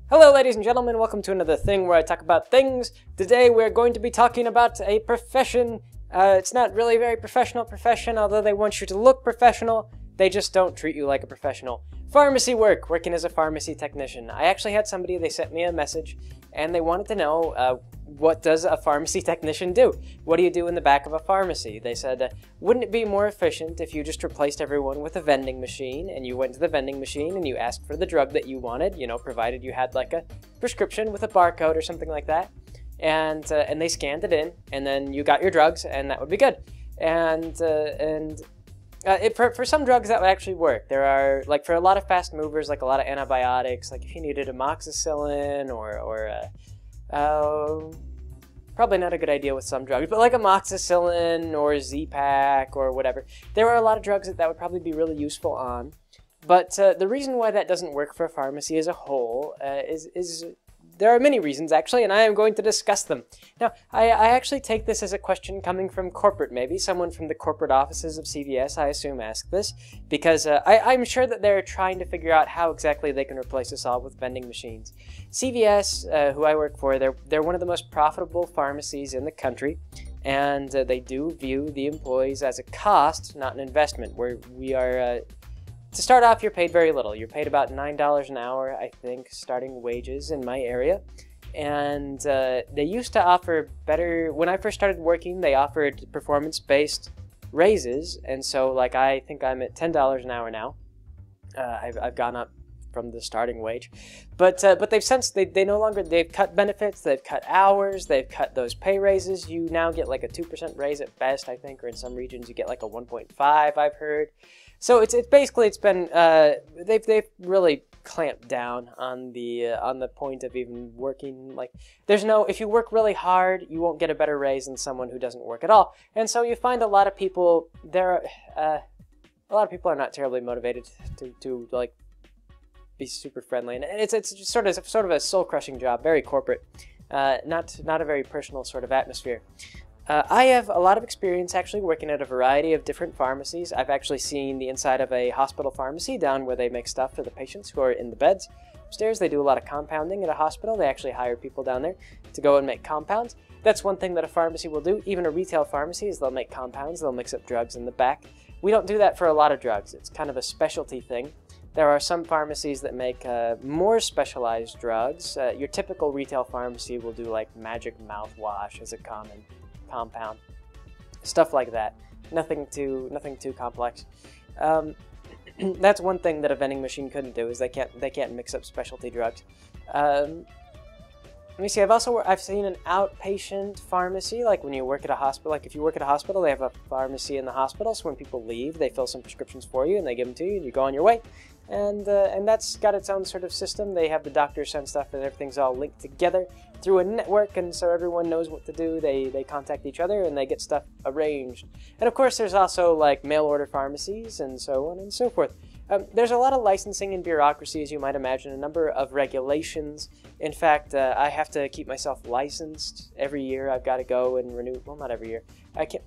Hello ladies and gentlemen, welcome to another thing where I talk about things. Today we're going to be talking about a profession. It's not really a very professional profession, although they want you to look professional. They just don't treat you like a professional. Pharmacy work, working as a pharmacy technician. I actually had somebody, they sent me a message, and they wanted to know, what does a pharmacy technician do? What do you do in the back of a pharmacy? They said, wouldn't it be more efficient if you just replaced everyone with a vending machine, and you went to the vending machine and you asked for the drug that you wanted, you know, provided you had like a prescription with a barcode or something like that, and they scanned it in, and then you got your drugs, and that would be good. For some drugs that would actually work. There are, like, for a lot of fast movers, like a lot of antibiotics, like if you needed amoxicillin or probably not a good idea with some drugs, but like amoxicillin or Z-Pak or whatever. There are a lot of drugs that would probably be really useful on. But the reason why that doesn't work for a pharmacy as a whole is there are many reasons, actually, and I am going to discuss them. Now, I actually take this as a question coming from corporate, maybe. Someone from the corporate offices of CVS, I assume, asked this, because I'm sure that they're trying to figure out how exactly they can replace us all with vending machines. CVS, who I work for, they're one of the most profitable pharmacies in the country, and they do view the employees as a cost, not an investment, where we are... To start off, you're paid very little. You're paid about $9 an hour, I think, starting wages in my area. And they used to offer better... When I first started working, they offered performance-based raises. And so, like, I think I'm at $10 an hour now. I've gone up from the starting wage. But they've since... They no longer... They've cut benefits, they've cut hours, they've cut those pay raises. You now get, like, a 2% raise at best, I think, or in some regions you get, like, a 1.5, I've heard. So it's been they've really clamped down on the point of even working. Like, there's no, if you work really hard, you won't get a better raise than someone who doesn't work at all. And so you find a lot of people a lot of people are not terribly motivated to like be super friendly, and it's just sort of a soul crushing job, very corporate, not a very personal sort of atmosphere. I have a lot of experience actually working at a variety of different pharmacies. I've actually seen the inside of a hospital pharmacy down where they make stuff for the patients who are in the beds. Upstairs, they do a lot of compounding at a hospital. They actually hire people down there to go and make compounds. That's one thing that a pharmacy will do, even a retail pharmacy, is they'll make compounds. They'll mix up drugs in the back. We don't do that for a lot of drugs. It's kind of a specialty thing. There are some pharmacies that make more specialized drugs. Your typical retail pharmacy will do like magic mouthwash as a common compound, stuff like that. Nothing too complex. That's one thing that a vending machine couldn't do, is they can't mix up specialty drugs. Let me see. I've seen an outpatient pharmacy, like when you work at a hospital. Like if you work at a hospital, they have a pharmacy in the hospital. So when people leave, they fill some prescriptions for you and they give them to you, and you go on your way. And that's got its own sort of system. They have the doctors send stuff, and everything's all linked together through a network, and so everyone knows what to do. They contact each other, and they get stuff arranged. And of course, there's also like mail order pharmacies, and so on and so forth. There's a lot of licensing and bureaucracy, as you might imagine, a number of regulations. In fact, I have to keep myself licensed every year. I've got to go and renew. Well, not every year. I can't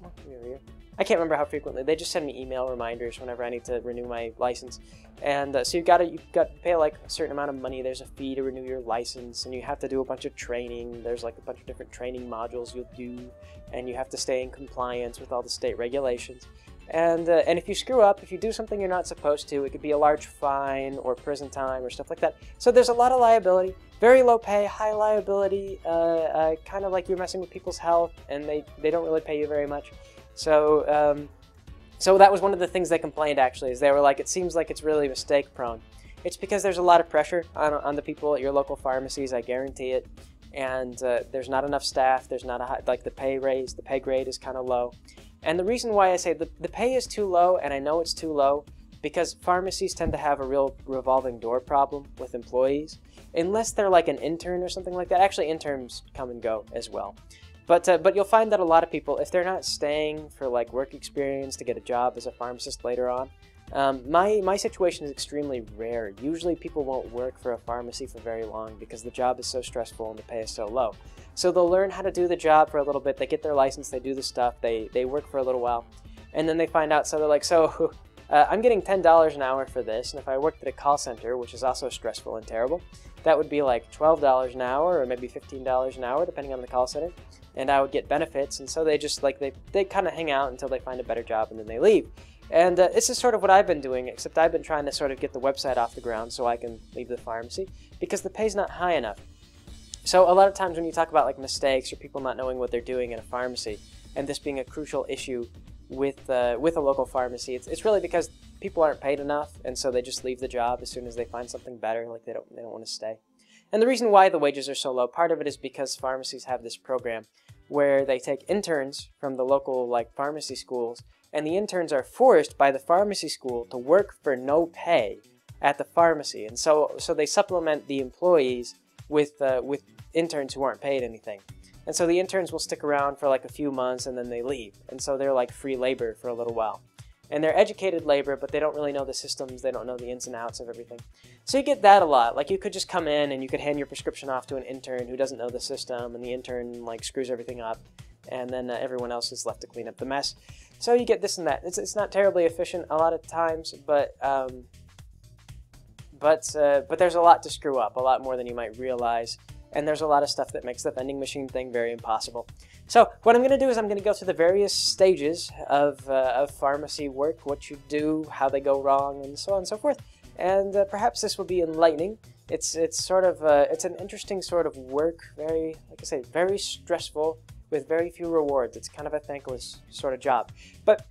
remember how frequently. They just send me email reminders whenever I need to renew my license. And so you've got to pay like a certain amount of money. There's a fee to renew your license, and you have to do a bunch of training. There's like a bunch of different training modules you'll do, and you have to stay in compliance with all the state regulations. And if you screw up, if you do something you're not supposed to, it could be a large fine or prison time or stuff like that. So there's a lot of liability, very low pay, high liability, kind of like you're messing with people's health, and they don't really pay you very much. So so that was one of the things they complained, actually, is they were like, it seems like it's really mistake prone. It's because there's a lot of pressure on the people at your local pharmacies, I guarantee it. And there's not enough staff, there's not the pay grade is kind of low. And the reason why I say the pay is too low, and I know it's too low, because pharmacies tend to have a real revolving door problem with employees, unless they're like an intern or something like that. Actually, interns come and go as well. But you'll find that a lot of people, if they're not staying for like work experience to get a job as a pharmacist later on, my situation is extremely rare. Usually people won't work for a pharmacy for very long because the job is so stressful and the pay is so low. So they'll learn how to do the job for a little bit, they get their license, they do the stuff, they work for a little while, and then they find out, so they're like, so I'm getting $10 an hour for this, and if I worked at a call center, which is also stressful and terrible, that would be like $12 an hour or maybe $15 an hour, depending on the call center, and I would get benefits, and so they just like they kind of hang out until they find a better job and then they leave. And this is sort of what I've been doing, except I've been trying to sort of get the website off the ground so I can leave the pharmacy, because the pay's not high enough. So a lot of times when you talk about like mistakes or people not knowing what they're doing in a pharmacy, and this being a crucial issue with a local pharmacy, it's really because people aren't paid enough, and so they just leave the job as soon as they find something better, like they don't want to stay. And the reason why the wages are so low, part of it is because pharmacies have this program where they take interns from the local like pharmacy schools, and the interns are forced by the pharmacy school to work for no pay at the pharmacy, and so they supplement the employees with interns who aren't paid anything. And so the interns will stick around for like a few months and then they leave, and so they're like free labor for a little while. And they're educated labor, but they don't really know the systems, they don't know the ins and outs of everything. So you get that a lot. Like you could just come in and you could hand your prescription off to an intern who doesn't know the system, and the intern like screws everything up, and then everyone else is left to clean up the mess. So you get this and that. It's not terribly efficient a lot of times, but there's a lot to screw up, a lot more than you might realize. And there's a lot of stuff that makes the vending machine thing very impossible. So what I'm going to do is I'm going to go through the various stages of pharmacy work, what you do, how they go wrong, and so on and so forth. And perhaps this will be enlightening. It's sort of it's an interesting sort of work, very, like I say, very stressful, with very few rewards. It's kind of a thankless sort of job. But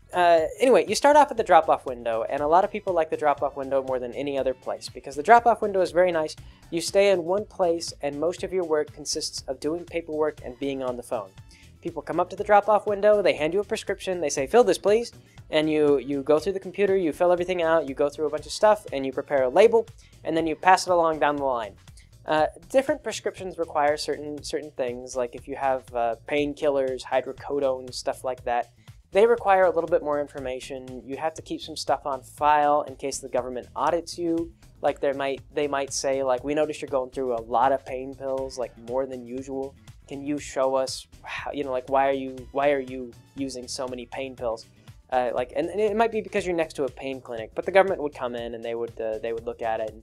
anyway, you start off at the drop-off window, and a lot of people like the drop-off window more than any other place, because the drop-off window is very nice. You stay in one place, and most of your work consists of doing paperwork and being on the phone. People come up to the drop-off window, they hand you a prescription, they say, fill this please, and you go through the computer, you fill everything out, you go through a bunch of stuff, and you prepare a label, and then you pass it along down the line. Different prescriptions require certain things, like if you have painkillers, hydrocodone, stuff like that, they require a little bit more information. You have to keep some stuff on file in case the government audits you. Like they might say, like, we noticed you're going through a lot of pain pills, like more than usual. Can you show us how, like why are you using so many pain pills? And it might be because you're next to a pain clinic, but the government would come in and they would look at it,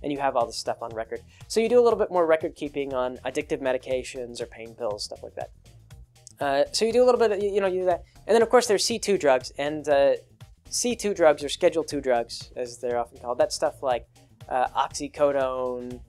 and you have all this stuff on record. So you do a little bit more record keeping on addictive medications or pain pills, stuff like that. So you do a little bit of, you do that. And then of course there's C2 drugs, and C2 drugs, or Schedule 2 drugs as they're often called. That's stuff like oxycodone,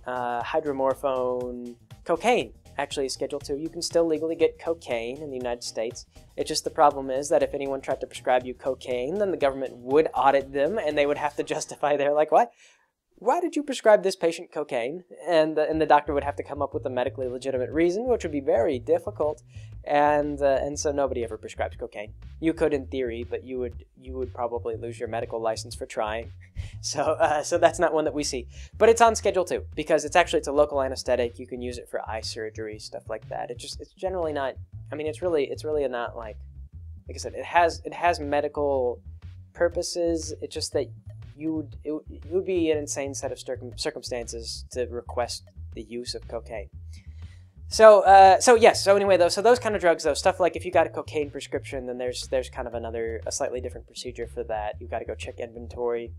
hydromorphone, cocaine. Actually, Schedule 2, you can still legally get cocaine in the United States. It's just the problem is that if anyone tried to prescribe you cocaine, then the government would audit them, and they would have to justify their, like, why did you prescribe this patient cocaine? And the doctor would have to come up with a medically legitimate reason, which would be very difficult. And so nobody ever prescribes cocaine. You could in theory, but you would probably lose your medical license for trying. So that's not one that we see. But it's on Schedule 2 because it's a local anesthetic. You can use it for eye surgery, stuff like that. It's generally not. I mean, it's really not like I said. It has medical purposes. It's just that it would be an insane set of circumstances to request the use of cocaine. So anyway, though, so those kind of drugs, though, stuff like if you got a cocaine prescription, then there's kind of a slightly different procedure for that. You've got to go check inventory,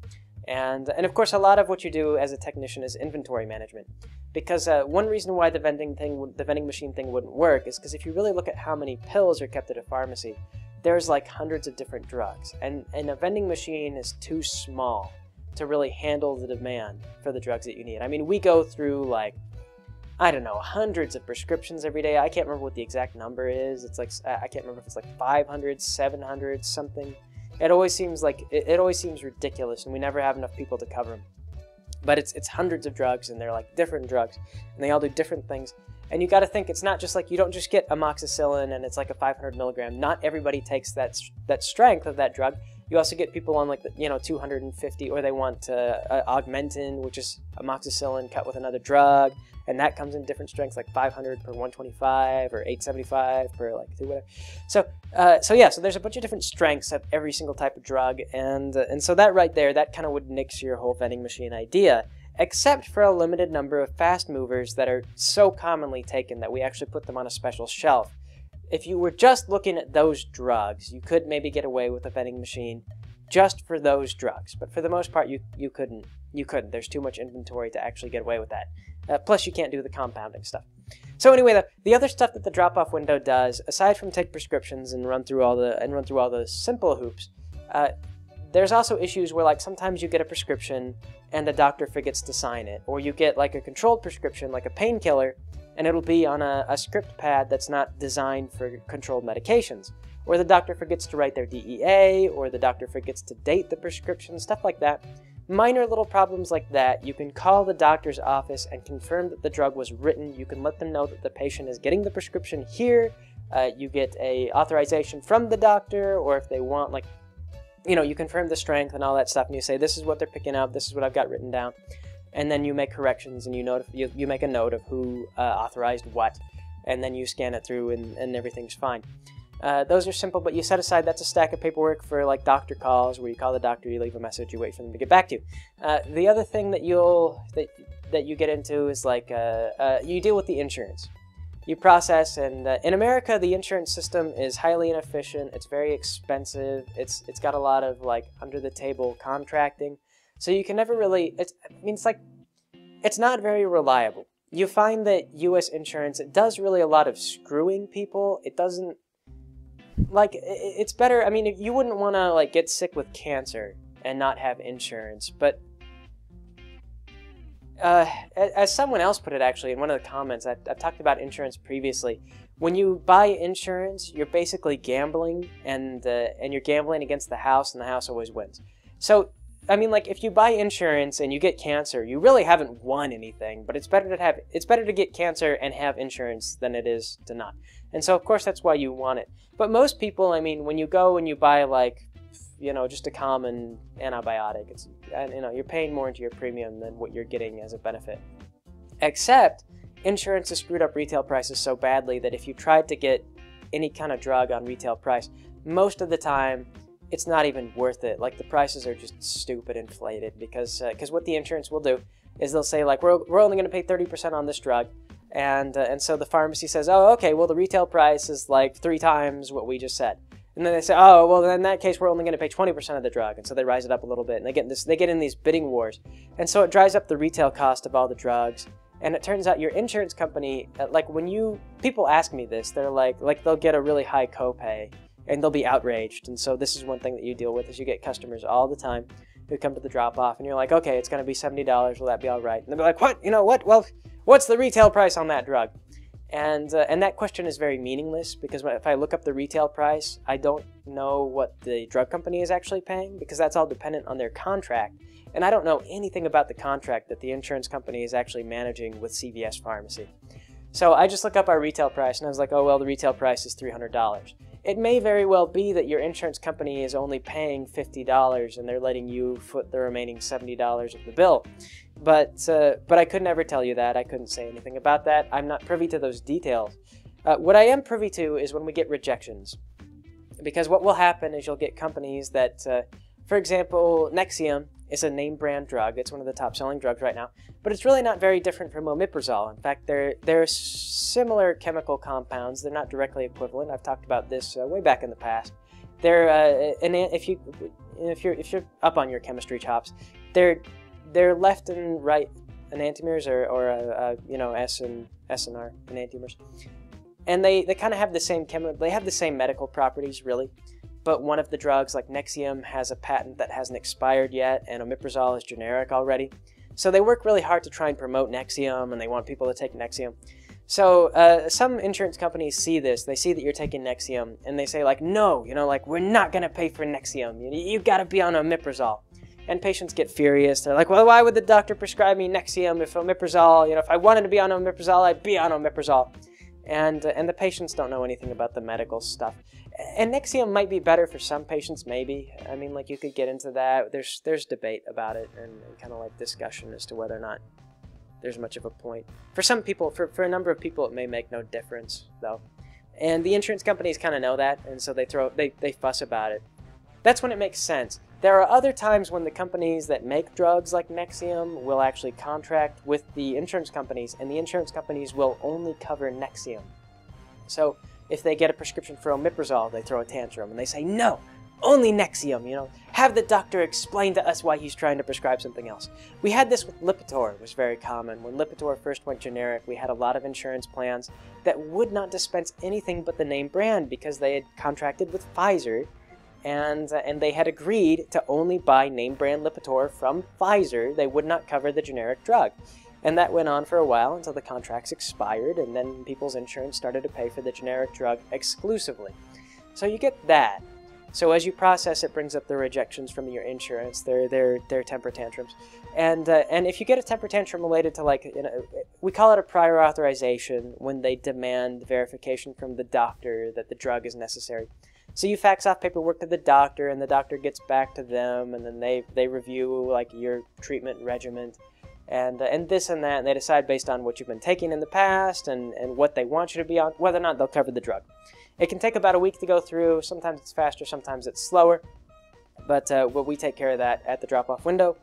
and of course, a lot of what you do as a technician is inventory management. Because one reason why the vending machine thing wouldn't work is because if you really look at how many pills are kept at a pharmacy, there's like hundreds of different drugs, and a vending machine is too small to really handle the demand for the drugs that you need. I mean, we go through like, I don't know, hundreds of prescriptions every day. I can't remember what the exact number is. It's like, I can't remember if it's like 500, 700, something. It always seems ridiculous, and we never have enough people to cover them. But it's hundreds of drugs, and they're like different drugs, and they all do different things. And you got to think, it's not just like, you don't just get amoxicillin and it's like a 500 milligram. Not everybody takes that strength of that drug. You also get people on like 250, or they want Augmentin, which is amoxicillin cut with another drug, and that comes in different strengths, like 500 per 125 or 875 per like 2 whatever. So there's a bunch of different strengths of every single type of drug, and so that right there, that kind of would nix your whole vending machine idea. Except for a limited number of fast movers that are so commonly taken that we actually put them on a special shelf. If you were just looking at those drugs, you could maybe get away with a vending machine just for those drugs. But for the most part, you couldn't. There's too much inventory to actually get away with that. Plus, you can't do the compounding stuff. So anyway, the other stuff that the drop-off window does, aside from take prescriptions and run through all the simple hoops, there's also issues where, like, sometimes you get a prescription and the doctor forgets to sign it, or you get like a controlled prescription, like a painkiller, and it'll be on a script pad that's not designed for controlled medications, or the doctor forgets to write their DEA, or the doctor forgets to date the prescription, stuff like that. Minor little problems like that, you can call the doctor's office and confirm that the drug was written. You can let them know that the patient is getting the prescription here. You get a authorization from the doctor, or if they want, like, you know, you confirm the strength and all that stuff, and you say, this is what they're picking up, this is what I've got written down. And then you make corrections, and you make a note of who authorized what, and then you scan it through, and everyth's fine. Those are simple, but you set aside, that's a stack of paperwork for, like, doctor calls, where you call the doctor, you leave a message, you wait for them to get back to you. The other thing that you get into is, like, you deal with the insurance. You process, and in America, the insurance system is highly inefficient, it's very expensive, it's got a lot of, like, under-the-table contracting, so you can never really, it's not very reliable. You find that U.S. insurance, it does really a lot of screwing people. It doesn't, like, it's better, I mean, you wouldn't want to, like, get sick with cancer and not have insurance, but as someone else put it, actually, in one of the comments, I've talked about insurance previously. When you buy insurance, you're basically gambling, and you're gambling against the house, and the house always wins. So, I mean, like, if you buy insurance and you get cancer, you really haven't won anything, but it's better to get cancer and have insurance than it is to not. And so, of course, that's why you want it. But most people, I mean, when you go and you buy, like, you know, just a common antibiotic, it's, you know, you're paying more into your premium than what you're getting as a benefit. Except, insurance has screwed up retail prices so badly that if you tried to get any kind of drug on retail price, most of the time, it's not even worth it. Like, the prices are just stupid inflated, because what the insurance will do is they'll say, like, we're only going to pay 30% on this drug, and so the pharmacy says, oh, okay, well, the retail price is like 3 times what we just said. And then they say, oh, well, then in that case, we're only going to pay 20% of the drug. And so they rise it up a little bit, and they get in these bidding wars. And so it drives up the retail cost of all the drugs. And it turns out your insurance company, like, people ask me this, they're like they'll get a really high copay, and they'll be outraged. And so this is one thing that you deal with, is you get customers all the time who come to the drop-off, and you're like, okay, it's going to be $70, will that be all right? And they'll be like, what? You know what? Well, what's the retail price on that drug? And that question is very meaningless, because if I look up the retail price, I don't know what the drug company is actually paying, because that's all dependent on their contract. And I don't know anything about the contract that the insurance company is actually managing with CVS Pharmacy. So I just look up our retail price, and I was like, oh, well, the retail price is $300. It may very well be that your insurance company is only paying $50, and they're letting you foot the remaining $70 of the bill. But I could never tell you that. I couldn't say anything about that. I'm not privy to those details. What I am privy to is when we get rejections. Because what will happen is you'll get companies that, for example, Nexium is a name brand drug. It's one of the top selling drugs right now. But it's really not very different from omeprazole. In fact, they're similar chemical compounds. They're not directly equivalent. I've talked about this way back in the past. They're if you're up on your chemistry chops, they're left and right enantiomers, or you know, S and R enantiomers, and they kind of have the same they have the same medical properties, really. But one of the drugs, like Nexium, has a patent that hasn't expired yet, and omeprazole is generic already. So they work really hard to try and promote Nexium, and they want people to take Nexium. So some insurance companies see this. They see that you're taking Nexium, and they say, like, no, you know, like, we're not going to pay for Nexium. You've got to be on omeprazole. And patients get furious. They're like, well, why would the doctor prescribe me Nexium if omeprazole, you know, if I wanted to be on omeprazole, I'd be on omeprazole. And the patients don't know anything about the medical stuff. And Nexium might be better for some patients, maybe. I mean, like, you could get into that. There's debate about it, and kind of like discussion as to whether or not there's much of a point. For some people, for a number of people, it may make no difference, though. And the insurance companies kind of know that, and so they fuss about it. That's when it makes sense. There are other times when the companies that make drugs like Nexium will actually contract with the insurance companies, and the insurance companies will only cover Nexium. So if they get a prescription for omeprazole, they throw a tantrum, and they say, no, only Nexium, you know, have the doctor explain to us why he's trying to prescribe something else. We had this with Lipitor, it was very common. When Lipitor first went generic, we had a lot of insurance plans that would not dispense anything but the name brand because they had contracted with Pfizer, and they had agreed to only buy name brand Lipitor from Pfizer. They would not cover the generic drug. And that went on for a while until the contracts expired, and then people's insurance started to pay for the generic drug exclusively. So you get that. So as you process, it brings up the rejections from your insurance, their temper tantrums. And if you get a temper tantrum related to, like, you know, we call it a prior authorization when they demand verification from the doctor that the drug is necessary. So you fax off paperwork to the doctor, and the doctor gets back to them, and then they review, like, your treatment regimen, and this and that, and they decide based on what you've been taking in the past and what they want you to be on, whether or not they'll cover the drug. It can take about a week to go through. Sometimes it's faster, sometimes it's slower, but we take care of that at the drop-off window.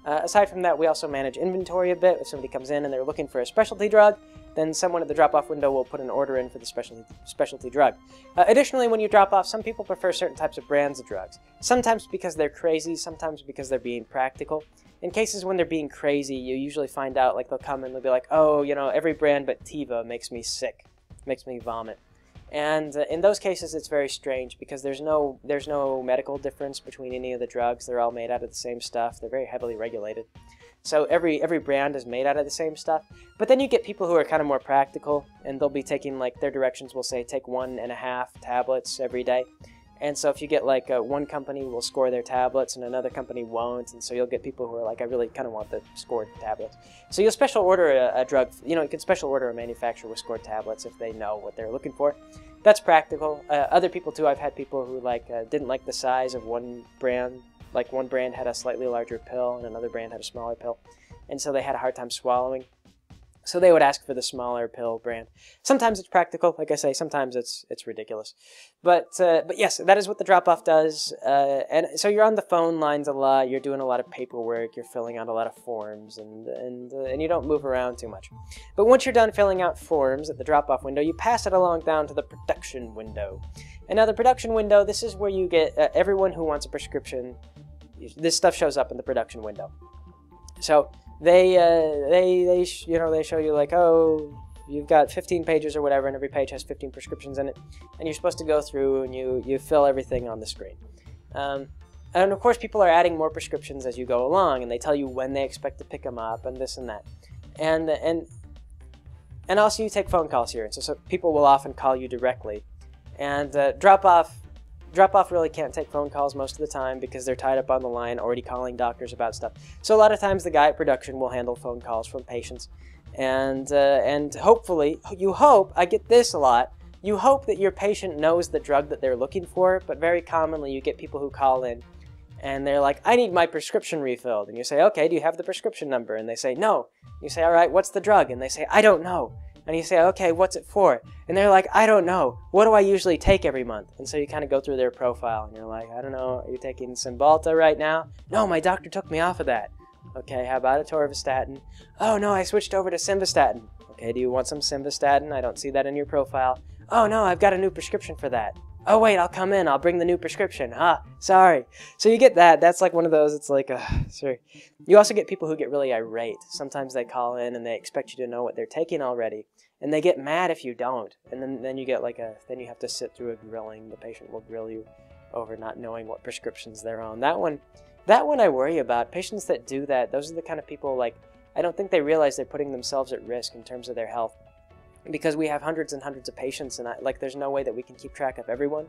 Aside from that, we also manage inventory a bit. If somebody comes in and they're looking for a specialty drug, then someone at the drop-off window will put an order in for the specialty drug. Additionally, when you drop off, some people prefer certain types of brands of drugs. Sometimes because they're crazy, sometimes because they're being practical. In cases when they're being crazy, you usually find out, like, they'll come and they'll be like, oh, you know, every brand but Tiva makes me sick, makes me vomit. And in those cases, it's very strange because there's no medical difference between any of the drugs. They're all made out of the same stuff. They're very heavily regulated. So every brand is made out of the same stuff. But then you get people who are kind of more practical, and they'll be taking, like, their directions will say take 1.5 tablets every day. And so if you get, like, one company will score their tablets and another company won't, and so you'll get people who are like, I really kind of want the scored tablets. So you'll special order a drug, you know, you can special order a manufacturer with scored tablets if they know what they're looking for. That's practical. Other people too, I've had people who, like, didn't like the size of one brand. Like, one brand had a slightly larger pill and another brand had a smaller pill, and so they had a hard time swallowing. So they would ask for the smaller pill brand. Sometimes it's practical, like I say. Sometimes it's ridiculous, but yes, that is what the drop-off does. And so you're on the phone lines a lot. You're doing a lot of paperwork. You're filling out a lot of forms, and you don't move around too much. But once you're done filling out forms at the drop-off window, you pass it along down to the production window. And now the production window, this is where you get everyone who wants a prescription. This stuff shows up in the production window. So they show you, like, oh, you've got 15 pages or whatever, and every page has 15 prescriptions in it, and you're supposed to go through and you fill everything on the screen. And of course, people are adding more prescriptions as you go along, and they tell you when they expect to pick them up and this and that, and also you take phone calls here, and so people will often call you directly, and Drop-off really can't take phone calls most of the time because they're tied up on the line already calling doctors about stuff. So a lot of times the guy at production will handle phone calls from patients. And hopefully, you hope, I get this a lot, you hope that your patient knows the drug that they're looking for, but very commonly you get people who call in and they're like, I need my prescription refilled. And you say, okay, do you have the prescription number? And they say, no. You say, all right, what's the drug? And they say, I don't know. And you say, okay, what's it for? And they're like, I don't know. What do I usually take every month? And so you kind of go through their profile, and you're like, I don't know, are you taking Cymbalta right now? No, my doctor took me off of that. Okay, how about a Torvastatin? Oh, no, I switched over to Simvastatin. Okay, do you want some Simvastatin? I don't see that in your profile. Oh, no, I've got a new prescription for that. Oh, wait, I'll come in. I'll bring the new prescription. Sorry. So you get that. That's like one of those, it's like, sorry. You also get people who get really irate. Sometimes they call in and they expect you to know what they're taking already. And they get mad if you don't. And then you get like then you have to sit through a grilling. The patient will grill you over not knowing what prescriptions they're on. That one I worry about. Patients that do that, those are the kind of people, like, I don't think they realize they're putting themselves at risk in terms of their health. Because we have hundreds and hundreds of patients, and there's no way that we can keep track of everyone.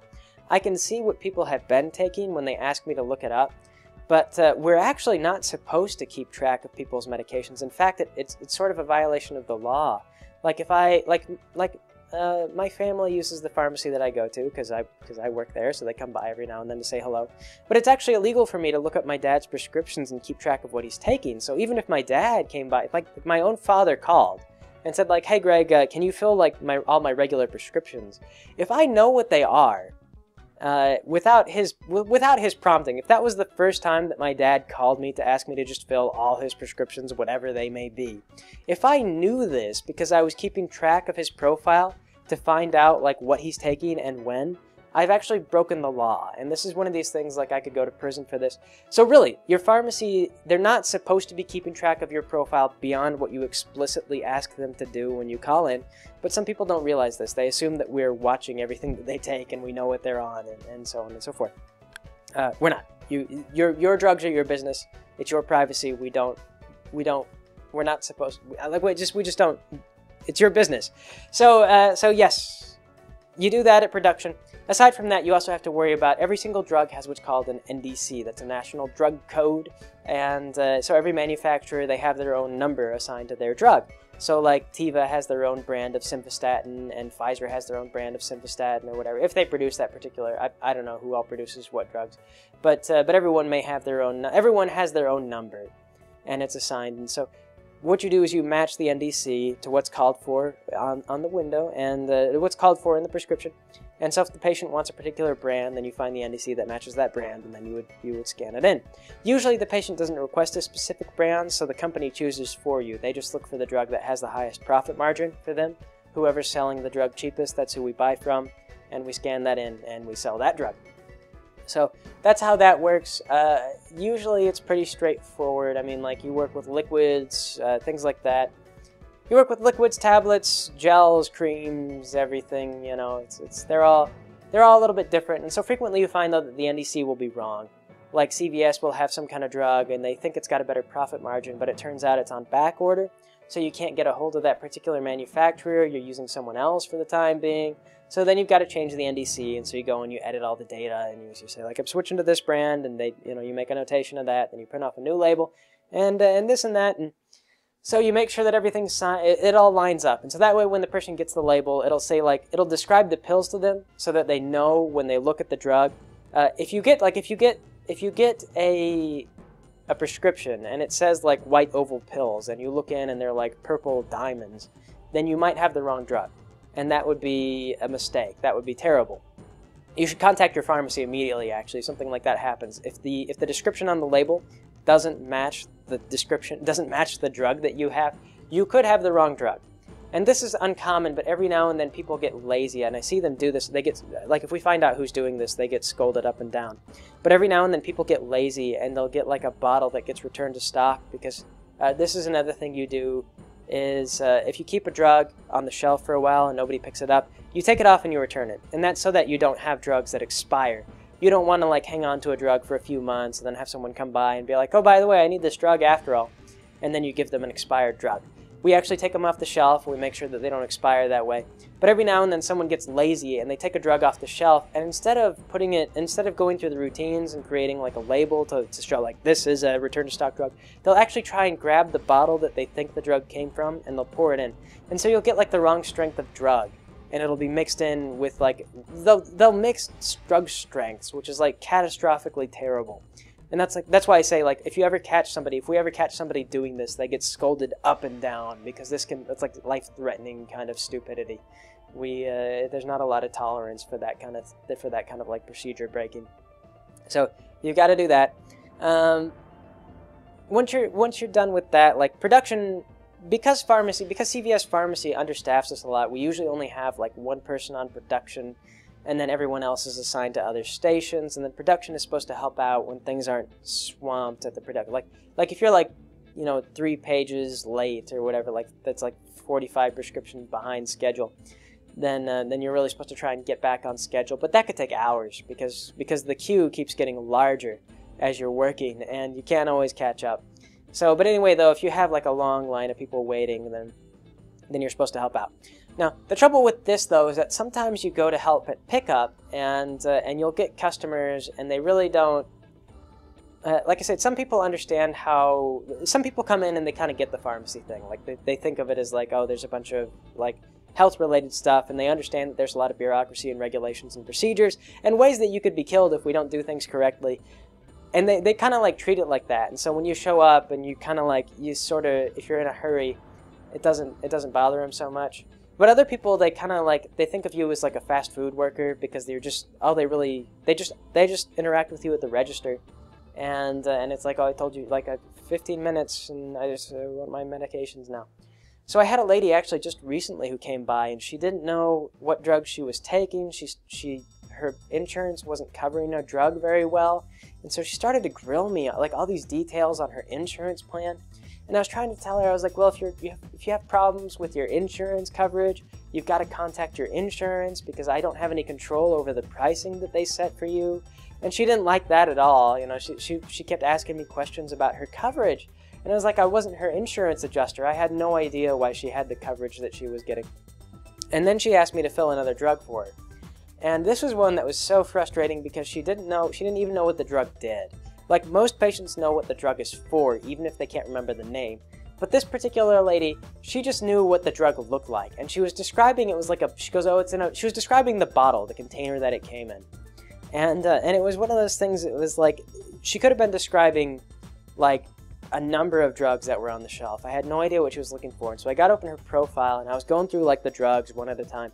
I can see what people have been taking when they ask me to look it up, but we're actually not supposed to keep track of people's medications. In fact, it's sort of a violation of the law. Like if my family uses the pharmacy that I go to because I work there, so they come by every now and then to say hello. But it's actually illegal for me to look up my dad's prescriptions and keep track of what he's taking. So even if my dad came by, if my own father called and said, like, hey Greg, can you fill like all my regular prescriptions? If I know what they are, without his prompting, if that was the first time that my dad called me to ask me to just fill all his prescriptions, whatever they may be, if I knew this because I was keeping track of his profile to find out like what he's taking and when, I've actually broken the law. And this is one of these things, like I could go to prison for this. So really, your pharmacy, they're not supposed to be keeping track of your profile beyond what you explicitly ask them to do when you call in. But some people don't realize this. They assume that we're watching everything that they take and we know what they're on and so on and so forth. We're not. Your drugs are your business. It's your privacy. We're not supposed to, we just don't. It's your business. So yes, you do that at production. Aside from that, you also have to worry about every single drug has what's called an NDC. That's a National Drug Code. And so every manufacturer, they have their own number assigned to their drug. So like Teva has their own brand of simvastatin, and Pfizer has their own brand of simvastatin or whatever. If they produce that particular, I don't know who all produces what drugs, but everyone may have their own. Everyone has their own number, and it's assigned. And so what you do is you match the NDC to what's called for on the window and what's called for in the prescription. And so if the patient wants a particular brand, then you find the NDC that matches that brand, and then you would scan it in. Usually the patient doesn't request a specific brand, so the company chooses for you. They just look for the drug that has the highest profit margin for them. Whoever's selling the drug cheapest, that's who we buy from, and we scan that in, and we sell that drug. So that's how that works. Usually it's pretty straightforward. I mean, like, you work with liquids, things like that. You work with liquids, tablets, gels, creams, everything, you know, they're all a little bit different. And so frequently you find, though, that the NDC will be wrong. Like CVS will have some kind of drug and they think it's got a better profit margin, but it turns out it's on back order. So you can't get a hold of that particular manufacturer. You're using someone else for the time being. So then you've got to change the NDC, and so you go and you edit all the data, and you say, like, I'm switching to this brand, and you make a notation of that, then you print off a new label, and this and that, and so you make sure that everything's it all lines up. And so that way when the person gets the label, it'll say, like, it'll describe the pills to them so that they know when they look at the drug. If you get a prescription and it says, like, white oval pills, and you look in and they're like purple diamonds, then you might have the wrong drug. And that would be a mistake. That would be terrible. You should contact your pharmacy immediately, actually, if something like that happens. If the description on the label doesn't match the description, doesn't match the drug that you have, you could have the wrong drug. And this is uncommon, but every now and then people get lazy, and I see them do this. They get, like, if we find out who's doing this, they get scolded up and down. But every now and then people get lazy, and they'll get, like, a bottle that gets returned to stock, because this is another thing you do, is if you keep a drug on the shelf for a while and nobody picks it up, you take it off and you return it. And that's so that you don't have drugs that expire. You don't want to, like, hang on to a drug for a few months and then have someone come by and be like, oh, by the way, I need this drug after all. And then you give them an expired drug. We actually take them off the shelf. We make sure that they don't expire that way. But every now and then someone gets lazy and they take a drug off the shelf, and instead of going through the routines and creating, like, a label to show, like, this is a return to stock drug, they'll actually try and grab the bottle that they think the drug came from and they'll pour it in. And so you'll get, like, the wrong strength of drug, and it'll be mixed in with, like, they'll mix drug strengths, which is, like, catastrophically terrible. And that's why I say, like, if we ever catch somebody doing this, they get scolded up and down, because it's like life-threatening kind of stupidity. There's not a lot of tolerance for that kind of like procedure breaking. So you've got to do that. Once you're done with that, like, production, because CVS Pharmacy understaffs us a lot, we usually only have, like, one person on production, and then everyone else is assigned to other stations, and then production is supposed to help out when things aren't swamped at the production. Like if you're, like, 3 pages late or whatever, like, that's like 45 prescriptions behind schedule, then you're really supposed to try and get back on schedule. But that could take hours because the queue keeps getting larger as you're working, and you can't always catch up. So, but anyway, though, if you have, like, a long line of people waiting, then you're supposed to help out. Now, the trouble with this, though, is that sometimes you go to help at pickup, and you'll get customers, and they really don't. Like I said, some people understand how. Some people come in and they kind of get the pharmacy thing. Like, they think of it as, like, oh, there's a bunch of, like, health-related stuff, and they understand that there's a lot of bureaucracy and regulations and procedures and ways that you could be killed if we don't do things correctly. And they kind of, like, treat it like that. And so when you show up and you kind of, like, if you're in a hurry, it doesn't bother them so much. But other people, they kind of, like, they think of you as, like, a fast food worker, because they're just, they just interact with you at the register. And it's like, oh, I told you, like, 15 minutes, and I just want my medications now. So I had a lady actually just recently who came by, and she didn't know what drug she was taking. her insurance wasn't covering her drug very well. And so she started to grill me, like all these details on her insurance plan. And I was trying to tell her, I was like, well, if you have problems with your insurance coverage, you've got to contact your insurance because I don't have any control over the pricing that they set for you. And she didn't like that at all. You know, she kept asking me questions about her coverage. And I was like, I wasn't her insurance adjuster. I had no idea why she had the coverage that she was getting. And then she asked me to fill another drug for her. And this was one that was so frustrating because she didn't even know what the drug did. Like, most patients know what the drug is for, even if they can't remember the name. But this particular lady, she just knew what the drug looked like. And she was describing, it was like she goes, oh, she was describing the bottle, the container that it came in. And it was one of those things, it was like, she could have been describing, like, a number of drugs that were on the shelf. I had no idea what she was looking for. And so I got open her profile, and I was going through, like, the drugs one at a time.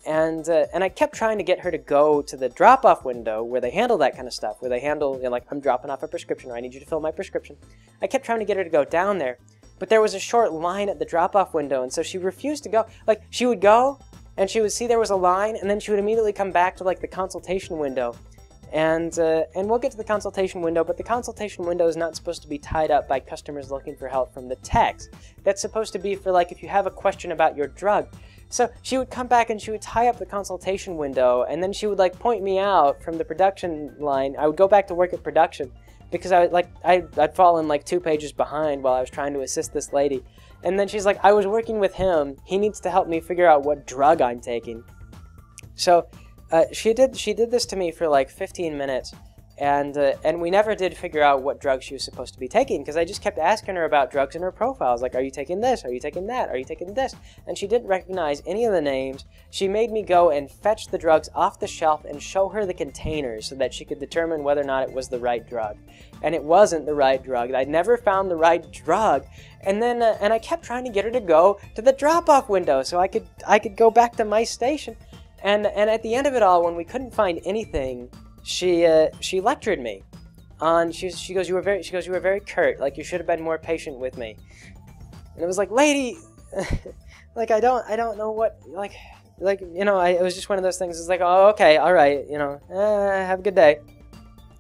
And I kept trying to get her to go to the drop-off window where they handle that kind of stuff, where they handle, you know, like, I'm dropping off a prescription, or I need you to fill my prescription. I kept trying to get her to go down there, but there was a short line at the drop-off window, and so she refused to go. Like, she would go, and she would see there was a line, and then she would immediately come back to, like, the consultation window. And we'll get to the consultation window, but the consultation window is not supposed to be tied up by customers looking for help from the techs. That's supposed to be for, like, if you have a question about your drug. So she would come back and she would tie up the consultation window, and then she would, like, point me out from the production line. I would go back to work at production because I'd fallen like 2 pages behind while I was trying to assist this lady. And then she's like, I was working with him. He needs to help me figure out what drug I'm taking. So she did this to me for like 15 minutes. And we never did figure out what drug she was supposed to be taking because I just kept asking her about drugs in her profile. I was like, are you taking this? Are you taking that? Are you taking this? And she didn't recognize any of the names. She made me go and fetch the drugs off the shelf and show her the containers so that she could determine whether or not it was the right drug. And it wasn't the right drug. I'd never found the right drug. And then and I kept trying to get her to go to the drop-off window so I could go back to my station. And at the end of it all, when we couldn't find anything, she lectured me on, she goes, you were very curt, like you should have been more patient with me. And it was like, lady, like I don't know what, like you know, it was just one of those things. It's like, oh, okay, all right, you know, have a good day,